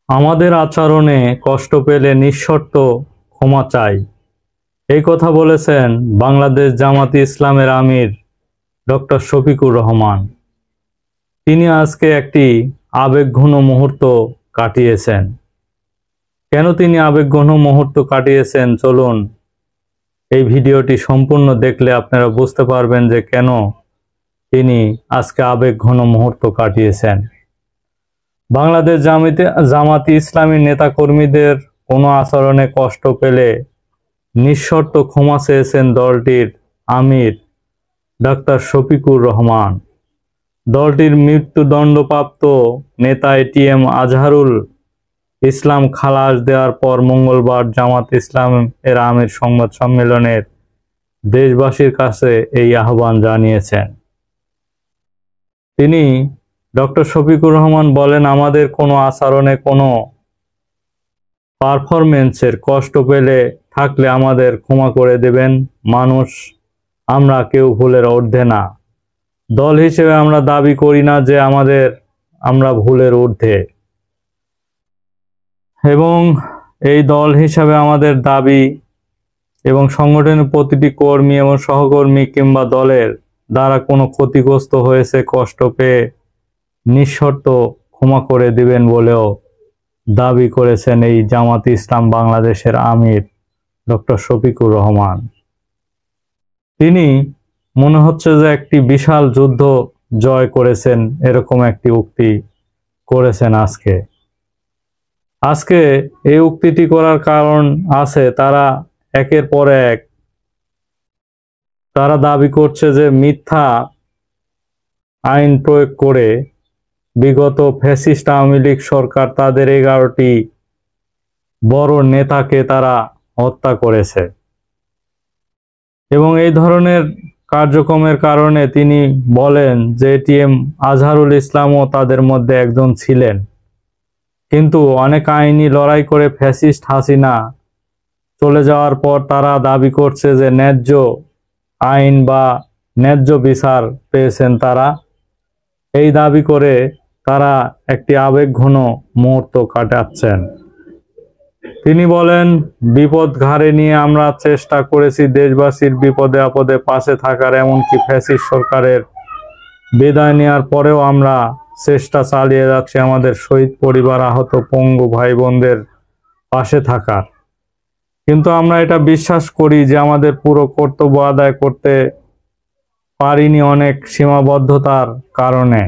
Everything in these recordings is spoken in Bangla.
আমাদের আচরণে কষ্ট পেলে নিঃশর্ত ক্ষমা চাই, এই কথা বলেছেন বাংলাদেশ জামাতে ইসলামের আমির ডক্টর শফিকুর রহমান। তিনি আজকে একটি আবেগঘন মুহূর্ত কাটিয়েছেন। কেন তিনি আবেগঘন মুহূর্ত কাটিয়েছেন, চলুন এই ভিডিওটি সম্পূর্ণ দেখলে আপনারা বুঝতে পারবেন যে কেন তিনি আজকে আবেগঘন মুহূর্ত কাটিয়েছেন। বাংলাদেশ জামাতে ইসলামী নেতাকর্মীদের কোনো আচরণে কষ্ট পেলে নিঃশর্ত ক্ষমা চেয়েছেন দলটির আমির ডাক্তার শফিকুর রহমান। দলটির মৃত্যুদণ্ডপ্রাপ্ত নেতা এটিএম আজহারুল ইসলাম খালাস দেওয়ার পর মঙ্গলবার জামাত ইসলাম এর আমির সংবাদ সম্মেলনের দেশবাসীর কাছে এই আহ্বান জানিয়েছেন। তিনি ডক্টর শফিকুর রহমান বলেন, আমাদের কোনো আচরণে কোনো পারফরমেন্সের কষ্ট পেলে থাকলে আমাদের ক্ষমা করে দেবেন। মানুষ আমরা কেউ ভুলের ঊর্ধ্বে না। দল হিসেবে আমরা দাবি করি না যে আমরা ভুলের ঊর্ধ্বে, এবং এই দল হিসাবে আমাদের দাবি এবং সংগঠনের প্রতিটি কর্মী এবং সহকর্মী কিংবা দলের দ্বারা কোনো ক্ষতিগ্রস্ত হয়েছে কষ্ট পেয়ে নিঃশর্ত ক্ষমা করে দিবেন বলেও দাবি করেছেন এই জামাতে ইসলাম বাংলাদেশের আমির ডক্টর শফিকুর রহমান। তিনি মনে হচ্ছে যে একটি বিশাল যুদ্ধ জয় করেছেন, এরকম একটি উক্তি করেছেন আজকে এই উক্তিটি করার কারণ আছে। তারা একের পর এক দাবি করছে যে মিথ্যা আইন প্রয়োগ করে বিগত ফ্যাসিস্ট আওয়ামী লীগ সরকার তাদের 11টি বড় নেতাকে তারা হত্যা করেছে, এবং এই ধরনের কার্যক্রমের কারণে তিনি বলেন যে এটিএম আজহারুল ইসলামও তাদের মধ্যে একজন ছিলেন। কিন্তু অনেক আইনি লড়াই করে ফ্যাসিস্ট হাসিনা চলে যাওয়ার পর তারা দাবি করছে যে ন্যায্য আইন বা ন্যায্য বিচার পেয়েছেন তারা। এই দাবি করে তারা একটি আবেগঘন মুহূর্ত কাটাচ্ছেন। তিনি বলেন, বিপদ ঘাড়ে নিয়ে আমরা চেষ্টা করেছি দেশবাসীর বিপদে আপদে পাশে থাকার, এমনকি ফ্যাসিস্ট সরকারের বিদায় নেওয়ার পরেও আমরা চেষ্টা চালিয়ে যাচ্ছি আমাদের শহীদ পরিবার, আহত পঙ্গু ভাই বোনদের পাশে থাকার। কিন্তু আমরা এটা বিশ্বাস করি যে আমাদের পুরো কর্তব্য আদায় করতে পারিনি অনেক সীমাবদ্ধতার কারণে।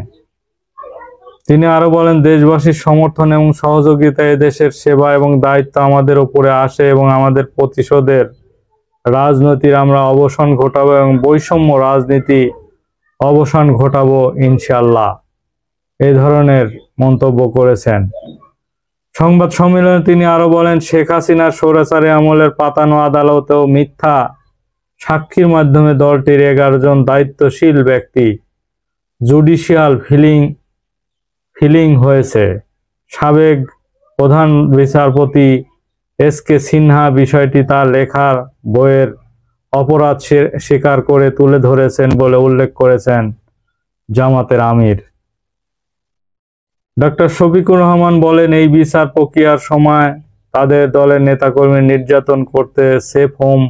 তিনি আরো বলেন, দেশবাসীর সমর্থন এবং সহযোগিতা দেশের সেবা এবং দায়িত্ব আমাদের উপরে আসে, এবং আমাদের প্রতিশোধের রাজনীতির আমরা অবসান ঘটাবো এবং বৈষম্য রাজনীতি অবসান ঘটাবো ইনশাআল্লাহ। এই ধরনের মন্তব্য করেছেন। সংবাদ সম্মেলনে তিনি আরো বলেন, শেখ হাসিনার স্বৈরাচারী আমলের পাতানো আদালতেও মিথ্যা সাক্ষীর মাধ্যমে দলটির 11 জন দায়িত্বশীল ব্যক্তি জুডিশিয়াল ফিলিং হয়েছে। সাবেক প্রধান বিচারপতি এস.কে. সিনহা বিষয়টি তার লেখার বইয়ের অপরাধ স্বীকার করে তুলে ধরেছেন বলে উল্লেখ করেছেন জামাতের আমির ডক্টর শফিকুর রহমান। বলেন, এই বিচার প্রক্রিয়ার সময় তাদের দলের নেতাকর্মী নির্যাতন করতে সেফ হোম।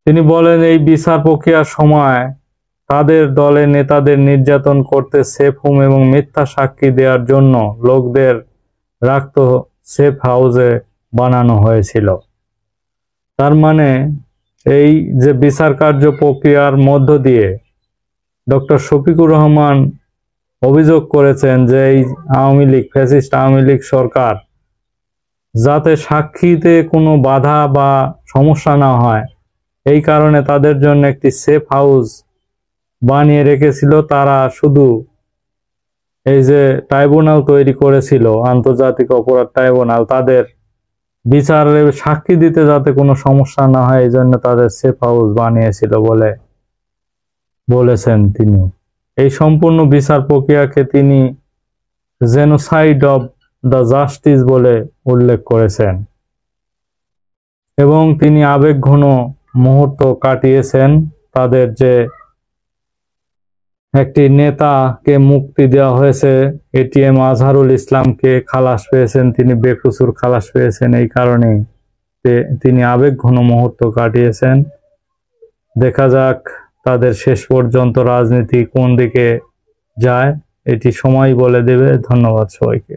তিনি বলেন, এই বিচার প্রক্রিয়ার সময় তাদের দলের নেতাদের নির্যাতন করতে সেফ হোম এবং মিথ্যা সাক্ষী দেওয়ার জন্য লোকদের রাখত সেফ হাউসে বানানো হয়েছিল। তার মানে এই যে বিচার কার্য প্রক্রিয়ার মধ্য দিয়ে ডক্টর শফিকুর রহমান অভিযোগ করেছেন যে এই আওয়ামী লীগ, ফ্যাসিস্ট আওয়ামী লীগ সরকার যাতে সাক্ষীতে কোনো বাধা বা সমস্যা না হয়, এই কারণে তাদের জন্য একটি সেফ হাউস বানিয়ে রেখেছিল। তারা শুধু এই যে ট্রাইব্যুনাল তৈরি করেছিল, আন্তর্জাতিক অপরাধ ট্রাইব্যুনাল, তাদের বিচারে সাক্ষী দিতে যাতে কোনো সমস্যা না হয়, এই জন্য তাদের সেফ হাউস বানিয়েছিল বলে বলেছেন তিনি। এই সম্পূর্ণ বিচার প্রক্রিয়াকে তিনি জেনোসাইড অব দ্য জাস্টিস বলে উল্লেখ করেছেন, এবং তিনি আবেগঘন মুহূর্ত কাটিয়েছেন তাদের যে একটি নেতাকে মুক্তি দেওয়া হয়েছে, এটিএম আজহারুল ইসলামকে খালাস পেয়েছেন, তিনি বেকসুর খালাস পেয়েছেন। এই কারণে তিনি আবেগঘন মুহূর্ত কাটিয়েছেন। দেখা যাক তাদের শেষ পর্যন্ত রাজনীতি কোন দিকে যায়, এটি সময় বলে দেবে। ধন্যবাদ সবাইকে।